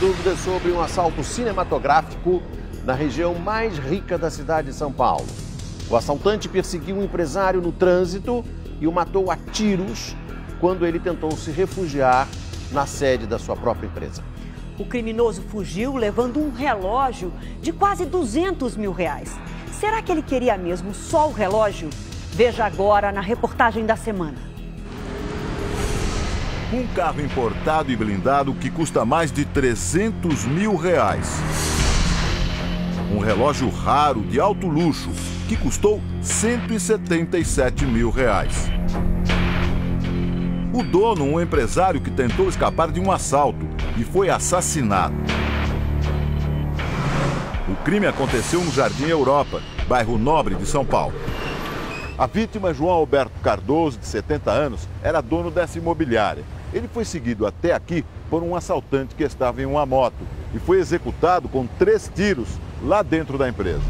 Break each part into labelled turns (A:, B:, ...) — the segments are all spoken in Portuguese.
A: dúvidas sobre um assalto cinematográfico na região mais rica da cidade de São Paulo. O assaltante perseguiu um empresário no trânsito e o matou a tiros quando ele tentou se refugiar na sede da sua própria empresa.
B: O criminoso fugiu levando um relógio de quase R$200 mil. Será que ele queria mesmo só o relógio? Veja agora na reportagem da semana.
C: Um carro importado e blindado que custa mais de R$300 mil. Um relógio raro de alto luxo que custou R$177 mil. O dono, um empresário que tentou escapar de um assalto e foi assassinado. O crime aconteceu no Jardim Europa, bairro Nobre de São Paulo. A vítima, João Alberto Cardoso, de 70 anos, era dono dessa imobiliária. Ele foi seguido até aqui por um assaltante que estava em uma moto e foi executado com 3 tiros lá dentro da empresa.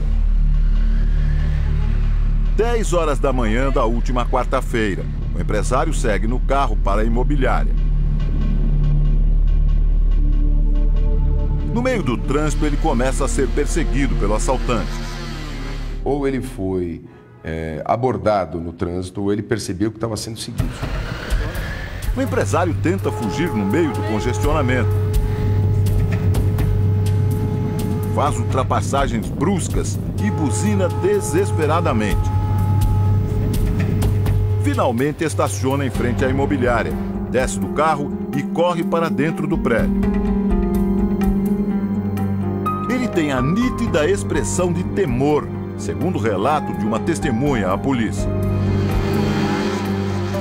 C: 10 horas da manhã da última quarta-feira. O empresário segue no carro para a imobiliária. No meio do trânsito, ele começa a ser perseguido pelo assaltante.
D: Ou ele foi abordado no trânsito, ou ele percebeu que estava sendo seguido.
C: O empresário tenta fugir no meio do congestionamento. Faz ultrapassagens bruscas e buzina desesperadamente. Finalmente estaciona em frente à imobiliária, desce do carro e corre para dentro do prédio. Ele tem a nítida expressão de temor, segundo o relato de uma testemunha à polícia.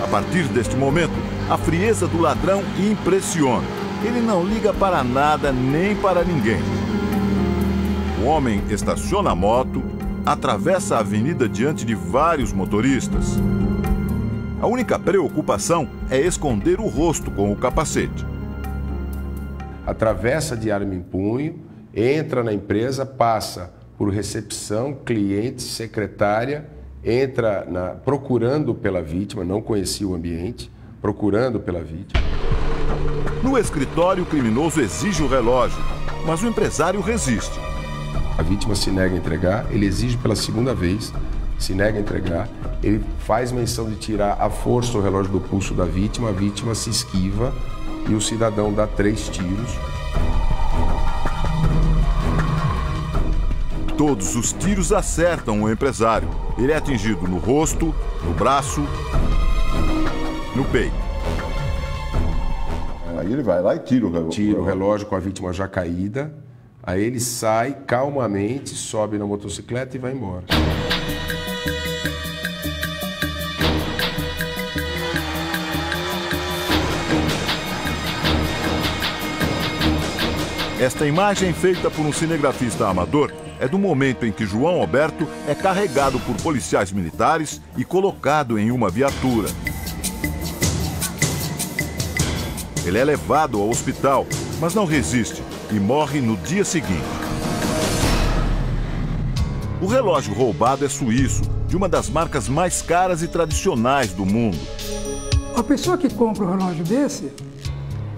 C: A partir deste momento, a frieza do ladrão impressiona. Ele não liga para nada nem para ninguém. O homem estaciona a moto, atravessa a avenida diante de vários motoristas. A única preocupação é esconder o rosto com o capacete.
D: Atravessa de arma em punho, entra na empresa, passa por recepção, cliente, secretária, entra procurando pela vítima, não conhecia o ambiente, procurando pela vítima.
C: No escritório, o criminoso exige o relógio, mas o empresário resiste.
D: A vítima se nega a entregar, ele exige pela segunda vez, se nega a entregar, ele faz menção de tirar à força o relógio do pulso da vítima, a vítima se esquiva e o cidadão dá 3 tiros.
C: Todos os tiros acertam o empresário. Ele é atingido no rosto, no braço, no peito.
E: Aí ele vai lá e tira o relógio.
D: Tira o relógio com a vítima já caída. Aí ele sai calmamente, sobe na motocicleta e vai embora.
C: Esta imagem, feita por um cinegrafista amador, é do momento em que João Alberto é carregado por policiais militares e colocado em uma viatura. Ele é levado ao hospital, mas não resiste e morre no dia seguinte. O relógio roubado é suíço, de uma das marcas mais caras e tradicionais do mundo.
F: A pessoa que compra um relógio desse,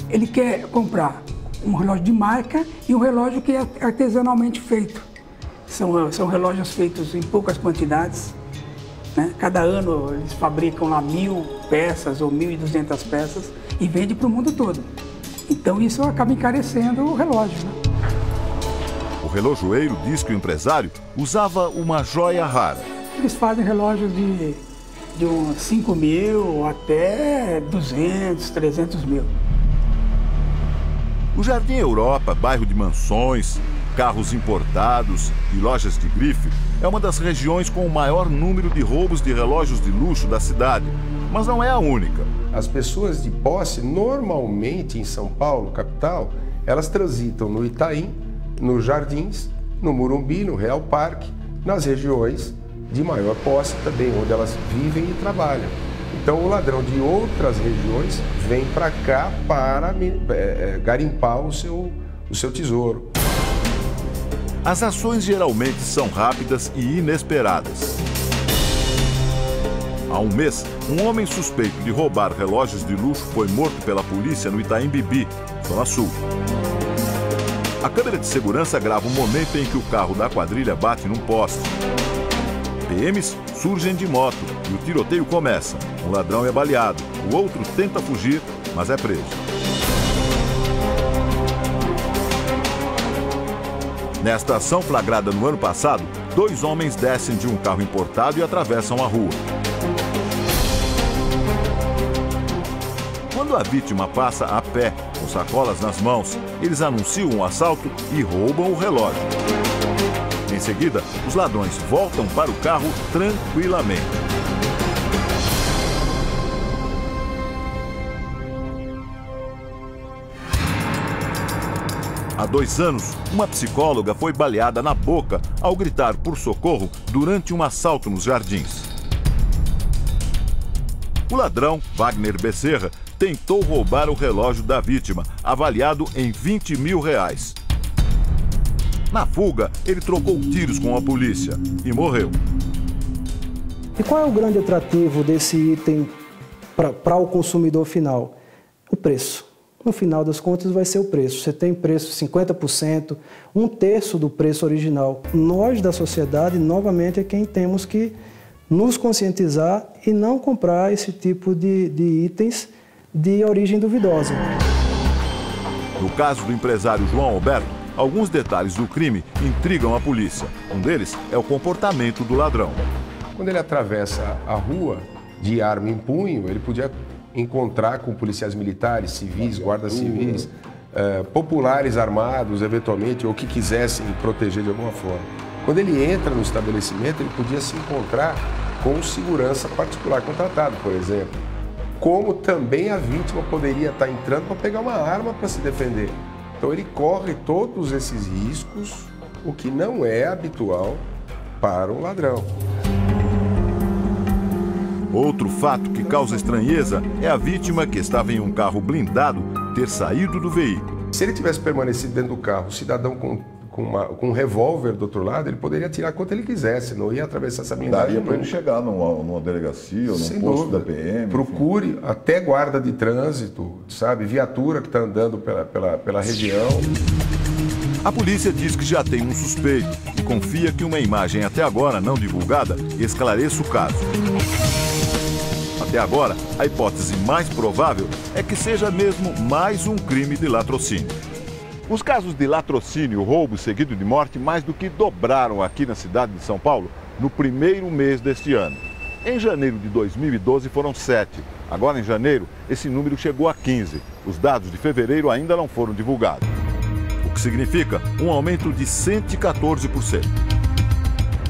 F: ele quer comprar um relógio de marca e um relógio que é artesanalmente feito. São relógios feitos em poucas quantidades, né? Cada ano eles fabricam lá 1000 peças ou 1200 peças e vende para o mundo todo. Então isso acaba encarecendo o relógio, né?
C: O relojoeiro diz que o empresário usava uma joia rara.
F: Eles fazem relógios de uns 5 mil até 200, 300 mil.
C: O Jardim Europa, bairro de mansões, carros importados e lojas de grife, é uma das regiões com o maior número de roubos de relógios de luxo da cidade, mas não é a única.
D: As pessoas de posse, normalmente em São Paulo, capital, elas transitam no Itaim, nos Jardins, no Morumbi, no Real Parque, nas regiões de maior posse também, onde elas vivem e trabalham. Então o ladrão de outras regiões vem para cá para garimpar o seu tesouro.
C: As ações geralmente são rápidas e inesperadas. Há um mês, um homem suspeito de roubar relógios de luxo foi morto pela polícia no Itaim Bibi, Zona Sul. A câmera de segurança grava o momento em que o carro da quadrilha bate num poste. PMs surgem de moto e o tiroteio começa. Um ladrão é baleado, o outro tenta fugir, mas é preso. Nesta ação flagrada no ano passado, 2 homens descem de um carro importado e atravessam a rua. Quando a vítima passa a pé, com sacolas nas mãos, eles anunciam um assalto e roubam o relógio. Em seguida, os ladrões voltam para o carro tranquilamente. Há 2 anos, uma psicóloga foi baleada na boca ao gritar por socorro durante um assalto nos Jardins. O ladrão, Wagner Becerra, tentou roubar o relógio da vítima, avaliado em R$20 mil. Na fuga, ele trocou tiros com a polícia e morreu.
E: E qual é o grande atrativo desse item para o consumidor final? O preço. No final das contas vai ser o preço. Você tem preço 50%, 1/3 do preço original. Nós da sociedade, novamente, é quem temos que nos conscientizar e não comprar esse tipo de itens de origem duvidosa.
C: No caso do empresário João Alberto, alguns detalhes do crime intrigam a polícia. Um deles é o comportamento do ladrão.
D: Quando ele atravessa a rua de arma em punho, ele podia encontrar com policiais militares, civis, guardas civis, populares armados, eventualmente, ou que quisessem proteger de alguma forma. Quando ele entra no estabelecimento, ele podia se encontrar com um segurança particular contratado, por exemplo. Como também a vítima poderia estar entrando para pegar uma arma para se defender. Então ele corre todos esses riscos, o que não é habitual para um ladrão.
C: Outro fato que causa estranheza é a vítima, que estava em um carro blindado, ter saído do veículo.
D: Se ele tivesse permanecido dentro do carro, o cidadão com um revólver do outro lado, ele poderia atirar quanto ele quisesse, não ia atravessar essa blindagem.
G: Daria para ele chegar numa delegacia ou num posto da PM.
D: Procure enfim. Até guarda de trânsito, sabe? Viatura que está andando pela região.
C: A polícia diz que já tem um suspeito e confia que uma imagem até agora não divulgada esclareça o caso. Até agora, a hipótese mais provável é que seja mesmo mais um crime de latrocínio. Os casos de latrocínio, roubo seguido de morte, mais do que dobraram aqui na cidade de São Paulo no primeiro mês deste ano. Em janeiro de 2012 foram 7. Agora, em janeiro, esse número chegou a 15. Os dados de fevereiro ainda não foram divulgados. O que significa um aumento de 114%.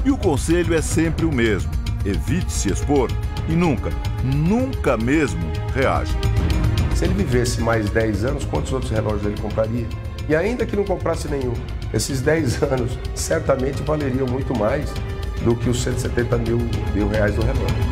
C: E o conselho é sempre o mesmo. Evite se expor e nunca mesmo reaja.
D: Se ele vivesse mais 10 anos, quantos outros relógios ele compraria? E ainda que não comprasse nenhum, esses 10 anos certamente valeriam muito mais do que os R$170 mil do relógio.